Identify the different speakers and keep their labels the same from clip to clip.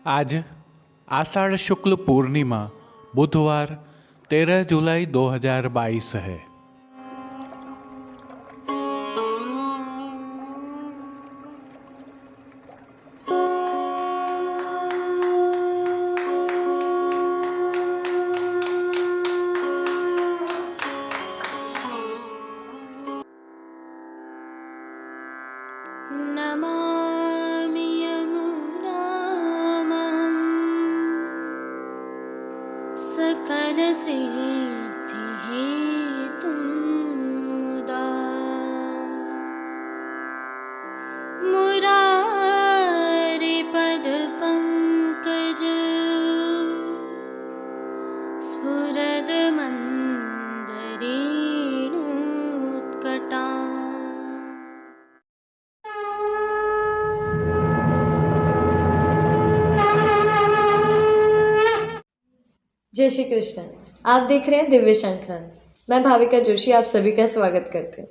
Speaker 1: आज आषाढ़ शुक्ल पूर्णिमा बुधवार 13 जुलाई 2022 है।
Speaker 2: नमामि यमुनामहं सकलसिद्धिहेतुं मुदा मुरारिपदपङ्कज स्फुरदमन्दरेणुत्कटा।
Speaker 3: जय श्री कृष्ण। आप देख रहे हैं दिव्य शंखनाद। मैं भाविका जोशी आप सभी का स्वागत करते हैं।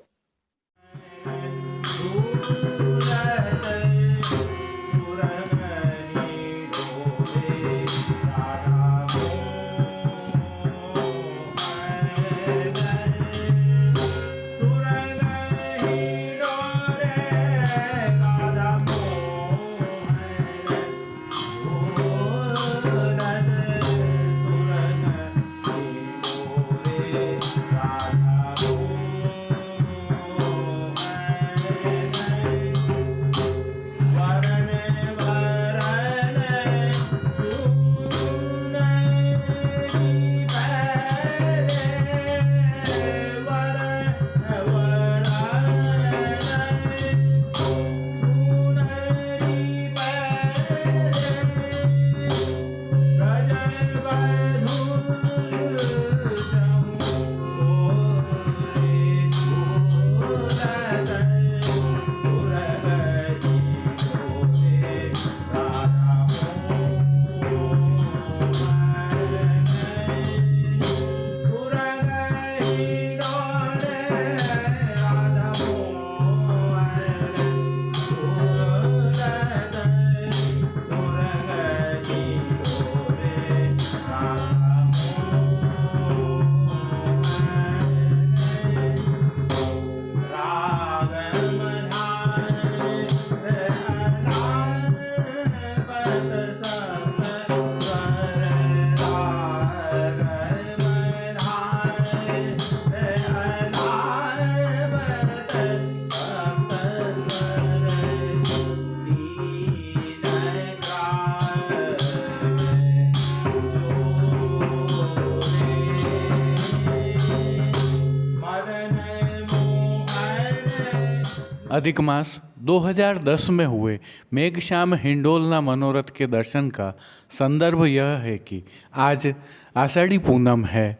Speaker 1: अधिक मास 2010 में हुए मेघश्याम हिंडोलना मनोरथ के दर्शन का संदर्भ यह है कि आज आषाढ़ी पूनम है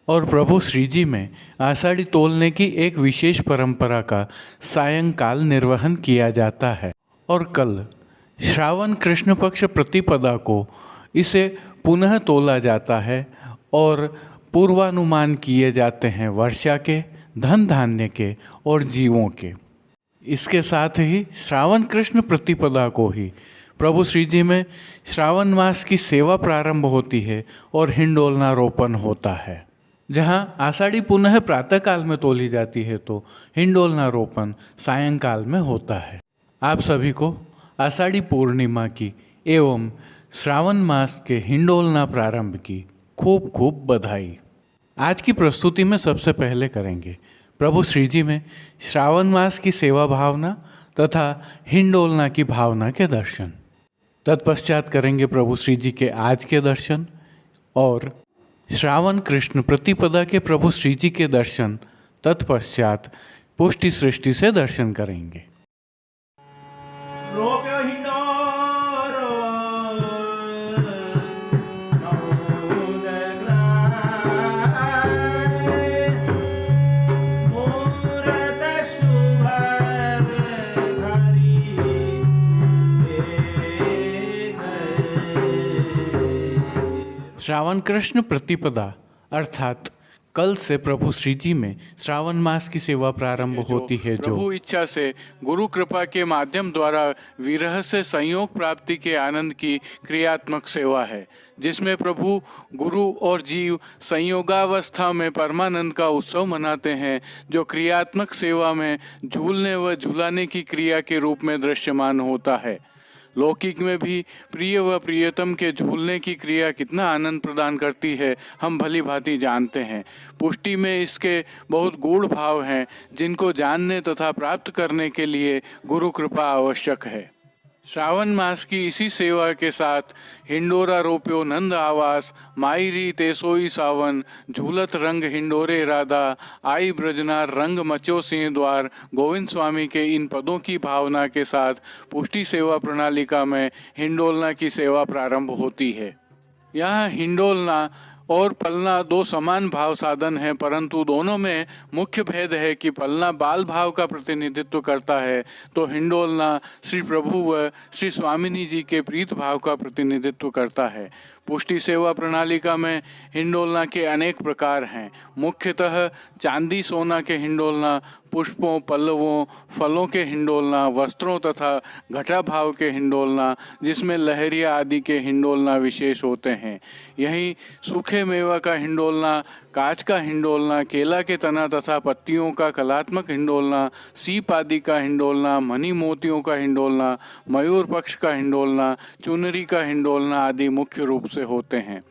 Speaker 1: और प्रभु श्री जी में आषाढ़ी तोलने की एक विशेष परंपरा का सायंकाल निर्वहन किया जाता है और कल श्रावण कृष्ण पक्ष प्रतिपदा को इसे पुनः तोला जाता है और पूर्वानुमान किए जाते हैं वर्षा के, धन धान्य के और जीवों के। इसके साथ ही श्रावण कृष्ण प्रतिपदा को ही प्रभु श्री जी में श्रावण मास की सेवा प्रारंभ होती है और हिंडोलना रोपण होता है। जहां आषाढ़ी पुनः प्रातःकाल में तोली जाती है तो हिंडोलना रोपण सायंकाल में होता है। आप सभी को आषाढ़ी पूर्णिमा की एवं श्रावण मास के हिंडोलना प्रारंभ की खूब खूब बधाई। आज की प्रस्तुति में सबसे पहले करेंगे प्रभु श्री जी में श्रावण मास की सेवा भावना तथा हिंडोलना की भावना के दर्शन। तत्पश्चात करेंगे प्रभु श्री जी के आज के दर्शन और श्रावण कृष्ण प्रतिपदा के प्रभु श्री जी के दर्शन। तत्पश्चात पुष्टि सृष्टि से दर्शन करेंगे। श्रावण कृष्ण प्रतिपदा अर्थात कल से प्रभु श्री जी में श्रावण मास की सेवा प्रारंभ होती है, जो
Speaker 4: प्रभु इच्छा से गुरु कृपा के माध्यम द्वारा विरह से संयोग प्राप्ति के आनंद की क्रियात्मक सेवा है, जिसमें प्रभु गुरु और जीव संयोगावस्था में परमानंद का उत्सव मनाते हैं, जो क्रियात्मक सेवा में झूलने व झुलाने की क्रिया के रूप में दृश्यमान होता है। लौकिक में भी प्रिय व प्रियतम के झूलने की क्रिया कितना आनंद प्रदान करती है, हम भली भांति जानते हैं। पुष्टि में इसके बहुत गूढ़ भाव हैं, जिनको जानने तथा प्राप्त करने के लिए गुरु कृपा आवश्यक है। श्रावण मास की इसी सेवा के साथ हिंडोरा रोप्यो नंद आवास, मायरी तेसोई सावन, झूलत रंग हिंडोरे राधा, आई ब्रजनार रंग मचो सिंह द्वार, गोविंद स्वामी के इन पदों की भावना के साथ पुष्टि सेवा प्रणालिका में हिंडोलना की सेवा प्रारंभ होती है। यहाँ हिंडोलना और पलना दो समान भाव साधन हैं, परंतु दोनों में मुख्य भेद है कि पलना बाल भाव का प्रतिनिधित्व करता है, तो हिंडोलना श्री प्रभु व श्री स्वामिनी जी के प्रीत भाव का प्रतिनिधित्व करता है। पुष्टि सेवा प्रणालिका में हिंडोलना के अनेक प्रकार हैं। मुख्यतः चांदी सोना के हिंडोलना, पुष्पों पल्लवों फलों के हिंडोलना, वस्त्रों तथा घटा भाव के हिंडोलना, जिसमें लहरिया आदि के हिंडोलना विशेष होते हैं। यहीं सूखे मेवा का हिंडोलना, कांच का हिंडोलना, केला के तना तथा पत्तियों का कलात्मक हिंडोलना, सीप आदि का हिंडोलना, मणि मोतियों का हिंडोलना, मयूर पक्ष का हिंडोलना, चुनरी का हिंडोलना आदि मुख्य रूप से होते हैं।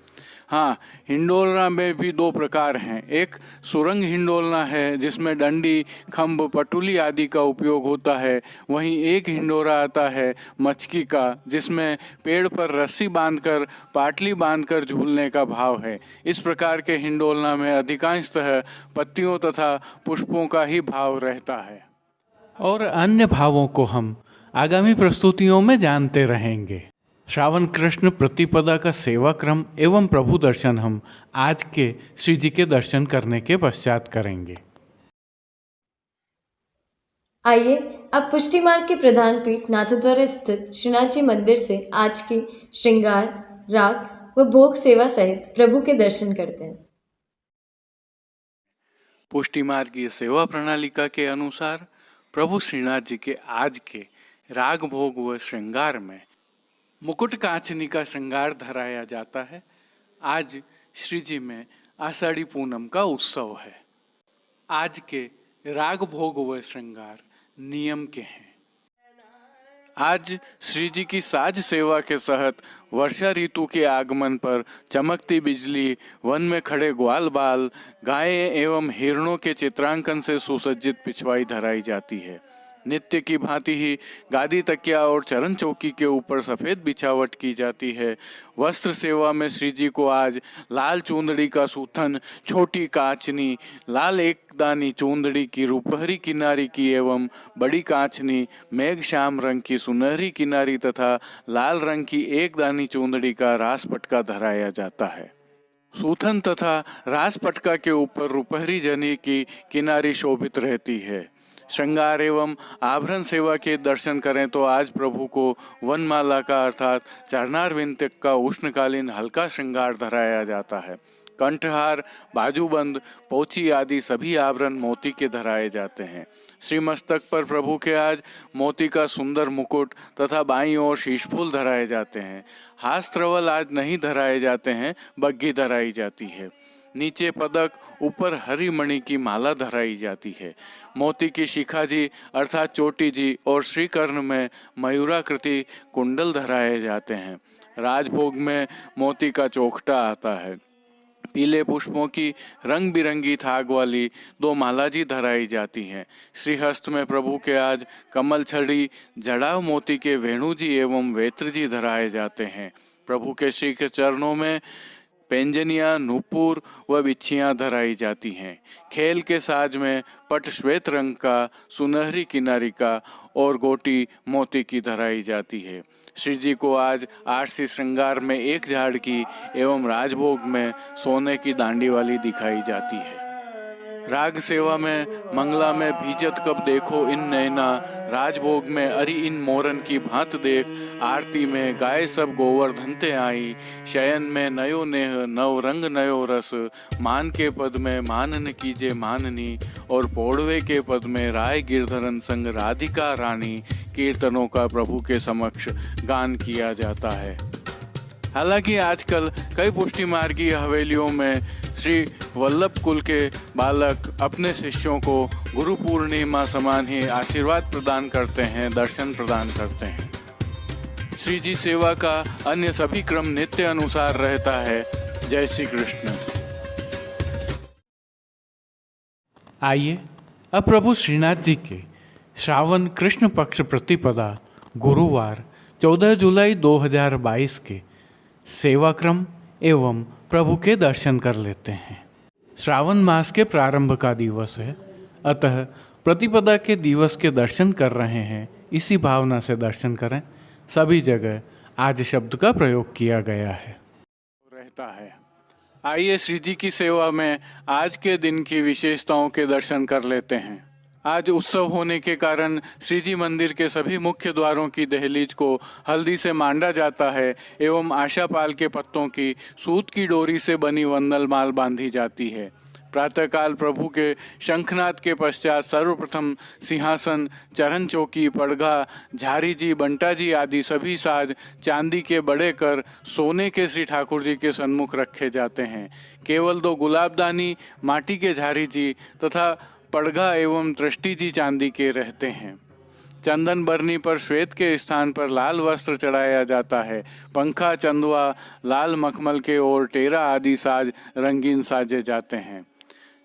Speaker 4: हाँ, हिंडोलना में भी दो प्रकार हैं। एक सुरंग हिंडोलना है, जिसमें डंडी खम्भ पटुली आदि का उपयोग होता है। वहीं एक हिंडोरा आता है मचकी का, जिसमें पेड़ पर रस्सी बांधकर पाटली बांधकर झूलने का भाव है। इस प्रकार के हिंडोलना में अधिकांशतः पत्तियों तथा पुष्पों का ही भाव रहता है।
Speaker 1: और अन्य भावों को हम आगामी प्रस्तुतियों में जानते रहेंगे। श्रावण कृष्ण प्रतिपदा का सेवा क्रम एवं प्रभु दर्शन हम आज के श्री जी के दर्शन करने के पश्चात करेंगे।
Speaker 3: आइए अब पुष्टि मार्ग के प्रधान पीठ नाथद्वारा स्थित श्रीनाथ जी मंदिर से आज की श्रृंगार, राग व भोग सेवा सहित प्रभु के दर्शन करते हैं।
Speaker 4: पुष्टि मार्गीय सेवा प्रणालिका के अनुसार प्रभु श्रीनाथ जी के आज के राग भोग व श्रृंगार में मुकुट कांचनी का श्रृंगार धराया जाता है। आज श्री जी में आषाढ़ी पूनम का उत्सव है। आज के राग भोग व श्रृंगार नियम के हैं। आज श्री जी की साज सेवा के तहत वर्षा ऋतु के आगमन पर चमकती बिजली, वन में खड़े ग्वाल बाल, गायें एवं हिरणों के चित्रांकन से सुसज्जित पिछवाई धराई जाती है। नित्य की भांति ही गादी तकिया और चरण चौकी के ऊपर सफ़ेद बिछावट की जाती है। वस्त्र सेवा में श्री जी को आज लाल चूंदड़ी का सूथन, छोटी कांचनी, लाल एकदानी चूंदड़ी की रुपहरी किनारी की एवं बड़ी कांचनी, मेघ श्याम रंग की सुनहरी किनारी तथा लाल रंग की एकदानी चूंदड़ी का रास पटका धराया जाता है। सूथन तथा रास पटका के ऊपर रुपहरी जनी की किनारी शोभित रहती है। श्रृंगार एवं आभरण सेवा के दर्शन करें तो आज प्रभु को वनमाला का अर्थात चरणारविंद तक का उष्णकालीन हल्का श्रृंगार धराया जाता है। कंठहार, बाजूबंद, पोची आदि सभी आभरण मोती के धराए जाते हैं। श्री मस्तक पर प्रभु के आज मोती का सुंदर मुकुट तथा बाईं ओर शीशफूल धराए जाते हैं। हास्त्रवल आज नहीं धराए जाते हैं, बग्घी धराई जाती है। नीचे पदक, ऊपर हरी मणि की माला धराई जाती है। मोती की शिखाजी अर्थात चोटी जी और श्रीकर्ण में मयूराकृति कुंडल धराए जाते हैं। राजभोग में मोती का चौखटा आता है। पीले पुष्पों की रंग बिरंगी थाग वाली दो मालाजी धराई जाती हैं। श्रीहस्त में प्रभु के आज कमल छड़ी, जड़ाव मोती के वेणुजी एवं वेत्रजी धराए जाते हैं। प्रभु के श्री के चरणों में पेंजनियाँ, नूपुर व बिच्छियाँ धराई जाती हैं। खेल के साज में पट श्वेत रंग का, सुनहरी किनारी का और गोटी मोती की धराई जाती है। श्री जी को आज आरसी श्रृंगार में एक झाड़ की एवं राजभोग में सोने की दांडी वाली दिखाई जाती है। राग सेवा में मंगला में भीजत कब देखो इन नैना, राजभोग में अरि इन मोरन की भांत देख, आरती में गाय सब गोवर्धन ते आई, शयन में नयो नेह नव रंग नयो रस, मान के पद में मानन कीजे माननी, और पौड़वे के पद में राय गिरधरन संग राधिका रानी, कीर्तनों का प्रभु के समक्ष गान किया जाता है। हालांकि आजकल कई पुष्टि मार्गीय हवेलियों में श्री वल्लभ कुल के बालक अपने शिष्यों को गुरु पूर्णिमा समान ही आशीर्वाद प्रदान करते हैं, दर्शन प्रदान करते हैं। श्री जी सेवा का अन्य सभी क्रम नित्य अनुसार रहता है। जय श्री कृष्ण।
Speaker 1: आइए अब प्रभु श्रीनाथ जी के श्रावण कृष्ण पक्ष प्रतिपदा गुरुवार 14 जुलाई 2022 के सेवाक्रम एवं प्रभु के दर्शन कर लेते हैं। श्रावण मास के प्रारंभ का दिवस है, अतः प्रतिपदा के दिवस के दर्शन कर रहे हैं, इसी भावना से दर्शन करें। सभी जगह आज शब्द का प्रयोग किया गया है।
Speaker 4: रहता है। आइए श्री जी की सेवा में आज के दिन की विशेषताओं के दर्शन कर लेते हैं। आज उत्सव होने के कारण श्री जी मंदिर के सभी मुख्य द्वारों की दहलीज को हल्दी से मांडा जाता है एवं आशापाल के पत्तों की सूत की डोरी से बनी वंदल माल बांधी जाती है। प्रातःकाल प्रभु के शंखनाद के पश्चात सर्वप्रथम सिंहासन, चरण चौकी, पड़घा, झारी जी, बंटा जी आदि सभी साज चांदी के बड़े कर सोने के श्री ठाकुर जी के सन्मुख रखे जाते हैं। केवल 2 गुलाबदानी माटी के झारी जी तथा पड़घा एवं दृष्टि जी चांदी के रहते हैं। चंदन बरनी पर श्वेत के स्थान पर लाल वस्त्र चढ़ाया जाता है। पंखा, चंदवा, लाल मखमल के और टेरा आदि साज रंगीन साजे जाते हैं।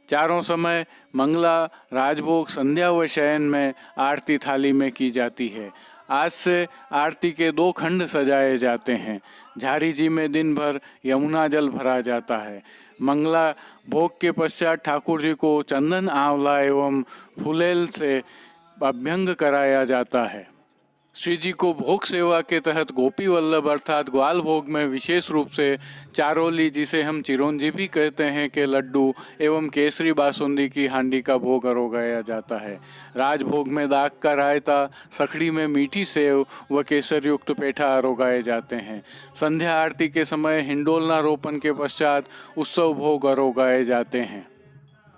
Speaker 4: चारों समय मंगला, राजभोग, संध्या व शयन में आरती थाली में की जाती है। आज से आरती के 2 खंड सजाए जाते हैं। झारी जी में दिन भर यमुना जल भरा जाता है। मंगला भोग के पश्चात ठाकुर जी को चंदन, आंवला एवं फुलेल से अभ्यंग कराया जाता है। श्री जी को भोग सेवा के तहत गोपी वल्लभ अर्थात ग्वाल भोग में विशेष रूप से चारोली, जिसे हम चिरौंजी भी कहते हैं, के लड्डू एवं केसरी बासुंदी की हांडी का भोग अरोगाया जाता है। राजभोग में दाग का रायता, सखड़ी में मीठी सेव व केसर युक्त पेठा अरोगाए जाते हैं। संध्या आरती के समय हिंडोलना रोपण के पश्चात उत्सव भोग अरोगाए जाते हैं।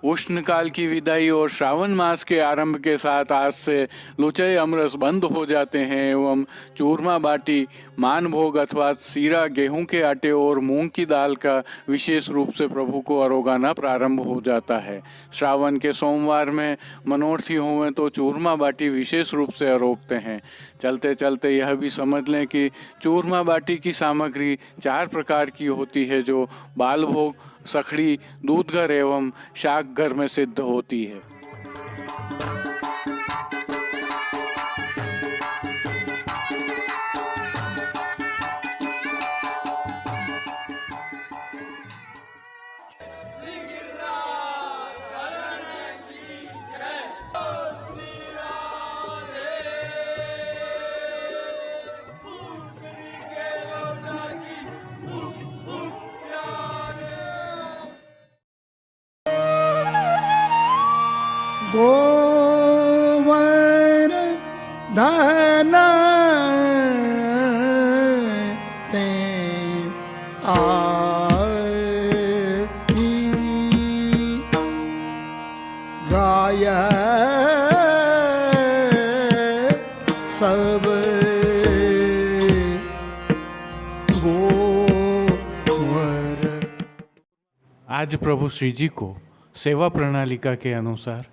Speaker 4: उष्णकाल की विदाई और श्रावण मास के आरंभ के साथ आज से लुचय अमरस बंद हो जाते हैं एवं चूरमा बाटी, मान भोग अथवा सीरा, गेहूं के आटे और मूंग की दाल का विशेष रूप से प्रभु को अरोगाना प्रारंभ हो जाता है। श्रावण के सोमवार में मनोर्थी हों तो चूरमा बाटी विशेष रूप से अरोगते हैं। चलते चलते यह भी समझ लें कि चूरमा बाटी की सामग्री 4 प्रकार की होती है, जो बाल भोग, सखड़ी, दूधघर एवं शाक घर में सिद्ध होती है।
Speaker 5: गोवर धन ते आई गाय सब गोवर।
Speaker 1: आज प्रभु श्री जी को सेवा प्रणालिका के अनुसार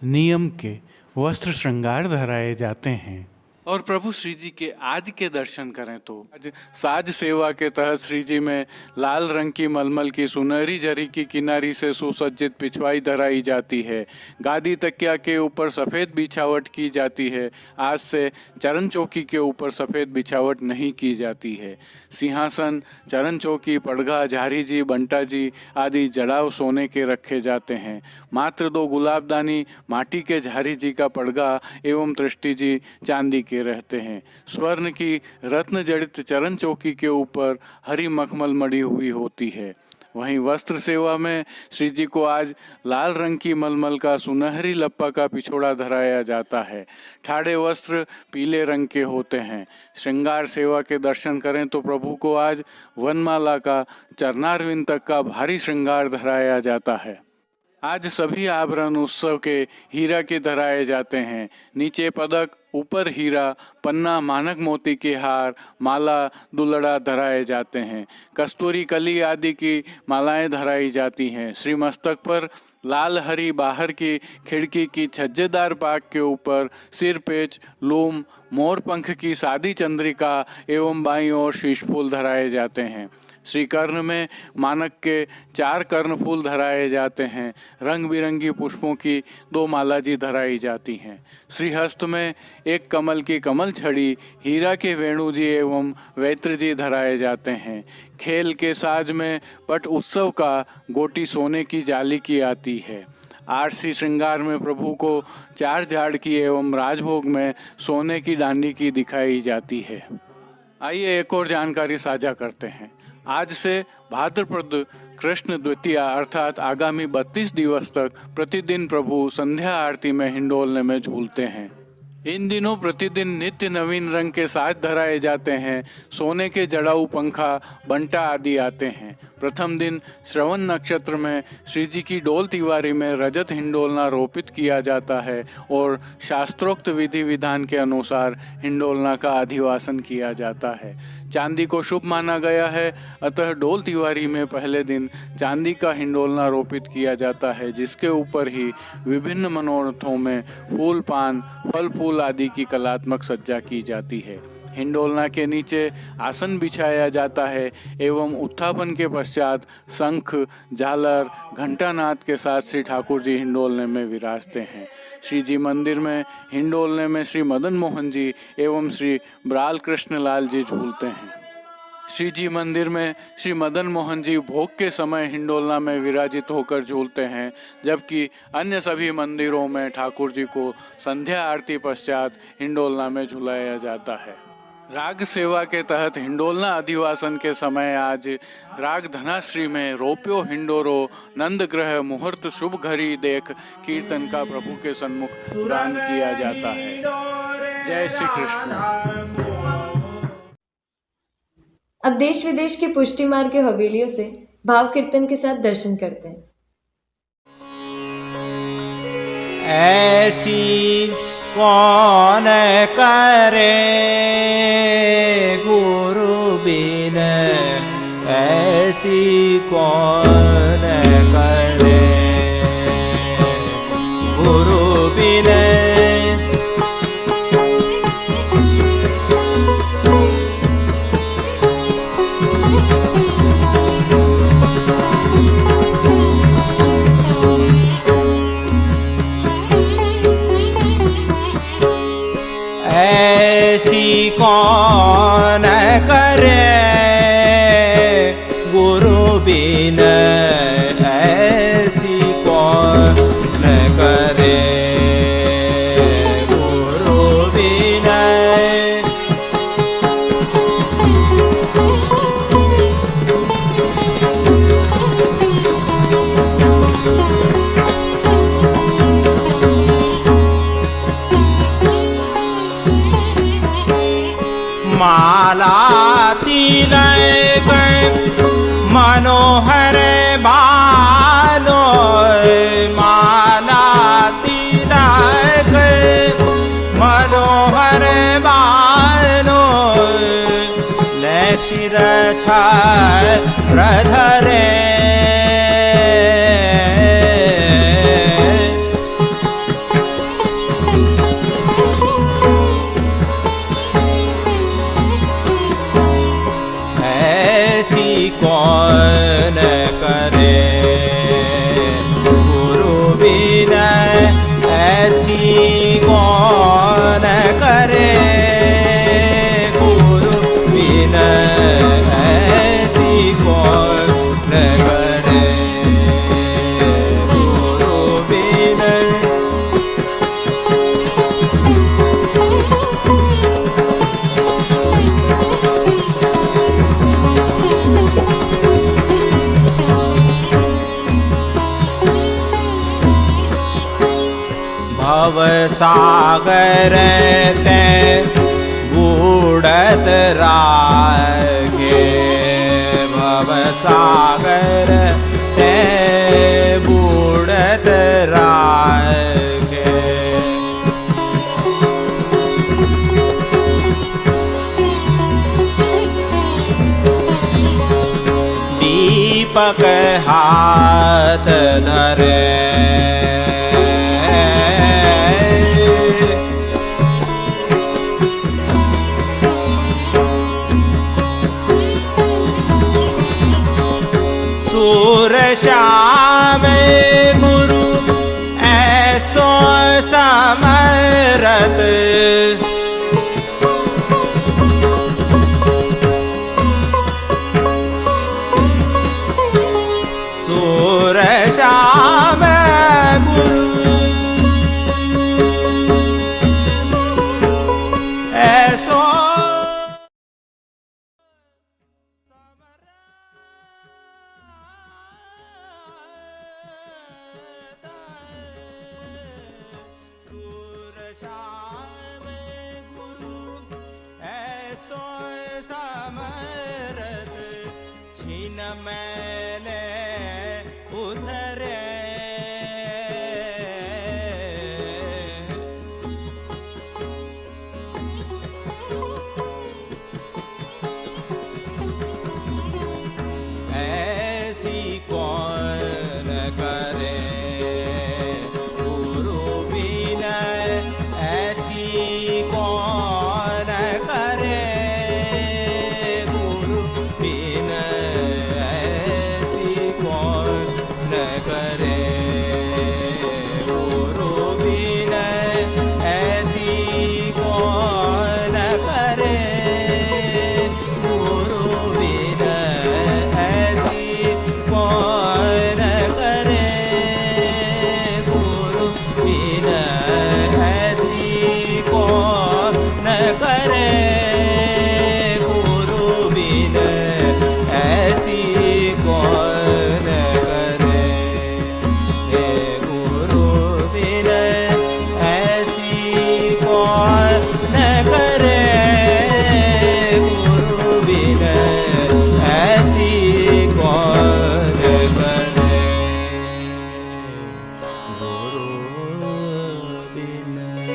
Speaker 1: नियम के वस्त्र श्रृंगार धराए जाते हैं।
Speaker 4: और प्रभु श्री जी के आज के दर्शन करें तो आज साज सेवा के तहत श्री जी में लाल रंग की मलमल की सुनहरी जरी की किनारी से सुसज्जित पिछवाई धराई जाती है। गादी तकिया के ऊपर सफ़ेद बिछावट की जाती है। आज से चरण चौकी के ऊपर सफ़ेद बिछावट नहीं की जाती है। सिंहासन, चरण चौकी, पड़घा, झारी जी, बंटा जी आदि जड़ाव सोने के रखे जाते हैं। मात्र 2 गुलाबदानी माटी के झारी जी का पड़घा एवं दृष्टि जी चांदी के रहते हैं। स्वर्ण की रत्न जड़ित चरण चौकी के ऊपर हरी मखमल मड़ी हुई होती है। वहीं वस्त्र सेवा में श्री जी को आज लाल रंग की मलमल का सुनहरी लप्पा का पिछोड़ा धराया जाता है। ठाड़े वस्त्र पीले रंग के होते हैं। श्रृंगार सेवा के दर्शन करें तो प्रभु को आज वनमाला का चरणारविंद तक का भारी श्रृंगार धराया जाता है। आज सभी आभरण उत्सव के हीरा के धराए जाते हैं। नीचे पदक, ऊपर हीरा, पन्ना, मानक मोती के हार, माला, दुलड़ा धराए जाते हैं। कस्तूरी कली आदि की मालाएं धराई जाती हैं। श्री मस्तक पर लाल हरी बाहर की खिड़की की छज्जेदार पाग के ऊपर सिर पेच, लूम, मोर पंख की सादी चंद्रिका एवं बाईं ओर शीश फूल धराए जाते हैं। श्री कर्ण में मानक के 4 कर्ण फूल धराए जाते हैं। रंग बिरंगी पुष्पों की 2 माला जी धराई जाती हैं। श्री हस्त में 1 कमल की कमल छड़ी, हीरा के वेणु जी एवं वैत्र जी धराए जाते हैं। खेल के साज में पट उत्सव का गोटी सोने की जाली की आती है। आरसी श्रृंगार में प्रभु को 4 झाड़ की एवं राजभोग में सोने की डांडी की दिखाई जाती है। आइए एक और जानकारी साझा करते हैं। आज से भाद्रपद कृष्ण द्वितीया अर्थात आगामी 32 दिवस तक प्रतिदिन प्रभु संध्या आरती में हिंडोलने में झूलते हैं। इन दिनों प्रतिदिन नित्य नवीन रंग के साज धराए जाते हैं। सोने के जड़ाऊ पंखा, बंटा आदि आते हैं। प्रथम दिन श्रवण नक्षत्र में श्री जी की डोल तिवारी में रजत हिंडोलना रोपित किया जाता है और शास्त्रोक्त विधि विधान के अनुसार हिंडोलना का अधिवासन किया जाता है। चांदी को शुभ माना गया है, अतः डोल तिवारी में पहले दिन चांदी का हिंडोलना रोपित किया जाता है, जिसके ऊपर ही विभिन्न मनोरथों में फूल, पान, फल फूल आदि की कलात्मक सज्जा की जाती है। हिंडोलना के नीचे आसन बिछाया जाता है एवं उत्थापन के पश्चात शंख, झालर, घंटानाद के साथ श्री ठाकुर जी हिंडोलने में विराजते हैं। श्री जी मंदिर में हिंडोलने में श्री मदन मोहन जी एवं श्री ब्राल कृष्ण लाल जी झूलते हैं। श्री जी मंदिर में श्री मदन मोहन जी भोग के समय हिंडोलना में विराजित होकर झूलते हैं, जबकि अन्य सभी मंदिरों में ठाकुर जी को संध्या आरती पश्चात हिंडोलना में झुलाया जाता है। राग सेवा के तहत हिंडोलना अधिवासन के समय आज राग धनाश्री में रोप्यो हिंडोरो नंद ग्रह मुहूर्त शुभ घड़ी देख कीर्तन का प्रभु के सन्मुख गान किया जाता है। जय श्री कृष्ण।
Speaker 3: अब देश विदेश के पुष्टि मार्ग के हवेलियों से भाव कीर्तन के साथ दर्शन करते हैं।
Speaker 6: ऐसी कौन करे गुरु बिन, ऐसी कौन करे गुरु बिन। ऐसी कौन करे गुरु बिन, ऐसी कौन करे गुरु बिन। माला तिलक मनोहर बालो, माला तिलक मनोहर बालो, ले शिर प्रधरे कौन करे गुरु बिन, ऐसी कौन करे गुरु बिन, ऐसी कौन करे भवसागर ते बूढ़त रागे भवसागर ते बूढ़त रागे दीपक हाथ धरे सूर श्याम गुरु ऐसो समरत सूर श्याम गुरु ऐसो सूर श्याम गुरु ऐसो समरत छिन मैंने उधरे ऐसी कौन करे गुरु विनय ऐसी कौन करे गुरु विनय ऐसी कौन करे गुरु विनय ऐसी कौन करे गुरु विनय ऐसी कौन करे गुरु विनय ऐसी कौन करे गुरु विनय ऐसी कौन करे हे गुरु विनय ऐसी कौन करे गुरु विनय ऐसी कौन करे गुरु विनय।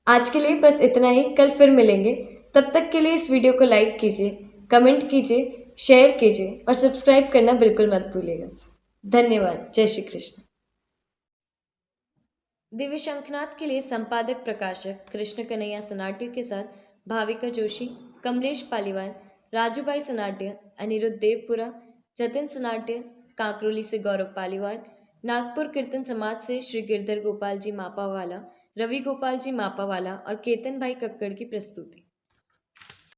Speaker 3: आज के लिए बस इतना ही। कल फिर मिलेंगे। तब तक के लिए इस वीडियो को लाइक कीजिए, कमेंट कीजिए, शेयर कीजिए और सब्सक्राइब करना बिल्कुल मत भूलिएगा। धन्यवाद। जय श्री कृष्ण। दिव्य शंखनाद के लिए संपादक प्रकाशक कृष्ण कन्हैया सनाट्य के साथ भाविका जोशी, कमलेश पालीवाल, राजू भाई सनाट्य, अनिरुद्ध देवपुरा, जतिन सनाट्य, कांकरोली से गौरव पालीवाल, नागपुर कीर्तन समाज से श्री गिरधर गोपाल जी मापावाला, रवि गोपाल जी मापावाला और केतन भाई कक्कड़ की प्रस्तुति।